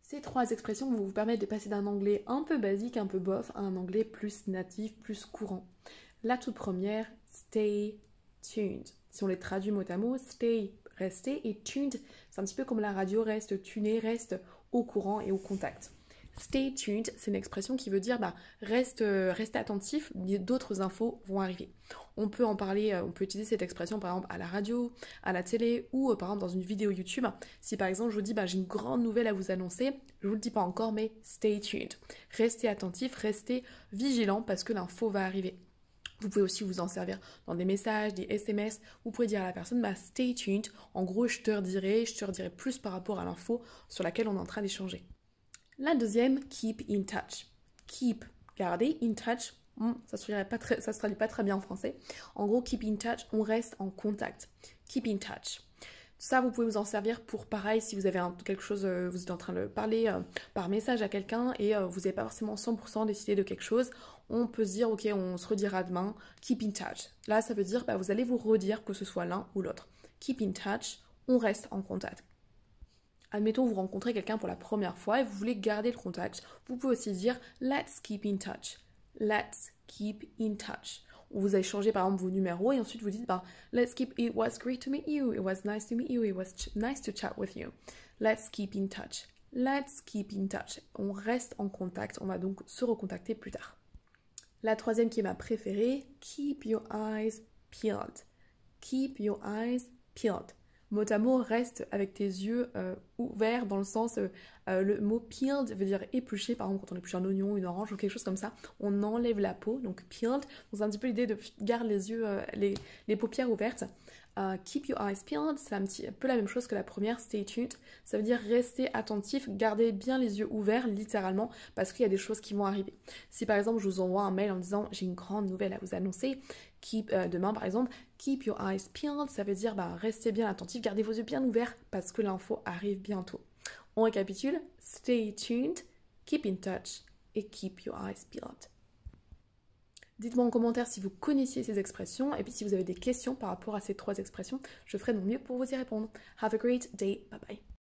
Ces trois expressions vont vous permettre de passer d'un anglais un peu basique, un peu bof, à un anglais plus natif, plus courant. La toute première, stay tuned. Si on les traduit mot à mot, stay, rester, et tuned, c'est un petit peu comme la radio, reste tuné, reste au courant et au contact. Stay tuned, c'est une expression qui veut dire reste attentif, d'autres infos vont arriver. On peut en parler, on peut utiliser cette expression par exemple à la radio, à la télé ou par exemple dans une vidéo YouTube. Si par exemple je vous dis j'ai une grande nouvelle à vous annoncer, je vous le dis pas encore mais stay tuned. Restez attentif, restez vigilant parce que l'info va arriver. Vous pouvez aussi vous en servir dans des messages, des SMS. Vous pouvez dire à la personne stay tuned. En gros, je te redirai plus par rapport à l'info sur laquelle on est en train d'échanger. La deuxième, keep in touch. Keep, garder, in touch, ça se traduit pas très bien en français. En gros, keep in touch, on reste en contact. Keep in touch. Ça, vous pouvez vous en servir pour pareil, si vous avez quelque chose, vous êtes en train de parler par message à quelqu'un et vous n'avez pas forcément 100% décidé de quelque chose, on peut se dire, ok, on se redira demain, keep in touch. Là, ça veut dire, vous allez vous redire que ce soit l'un ou l'autre. Keep in touch, on reste en contact. Admettons, vous rencontrez quelqu'un pour la première fois et vous voulez garder le contact. Vous pouvez aussi dire let's keep in touch. Let's keep in touch. On vous a échangé par exemple vos numéros et ensuite vous dites let's keep. It was great to meet you. It was nice to meet you. It was nice to chat with you. Let's keep in touch. Let's keep in touch. On reste en contact. On va donc se recontacter plus tard. La troisième qui est ma préférée, keep your eyes peeled. Keep your eyes peeled. Mot à mot, reste avec tes yeux ouverts dans le sens, le mot peeled veut dire éplucher, par exemple quand on épluche un oignon, une orange ou quelque chose comme ça, on enlève la peau, donc peeled, c'est un petit peu l'idée de garder les yeux, les paupières ouvertes. Keep your eyes peeled, c'est un petit peu la même chose que la première, stay tuned, ça veut dire rester attentif, garder bien les yeux ouverts littéralement parce qu'il y a des choses qui vont arriver. Si par exemple je vous envoie un mail en disant j'ai une grande nouvelle à vous annoncer, demain par exemple, keep your eyes peeled, ça veut dire restez bien attentif, gardez vos yeux bien ouverts parce que l'info arrive bientôt. On récapitule, stay tuned, keep in touch et keep your eyes peeled. Dites-moi en commentaire si vous connaissiez ces expressions et puis si vous avez des questions par rapport à ces trois expressions, je ferai de mon mieux pour vous y répondre. Have a great day, bye bye.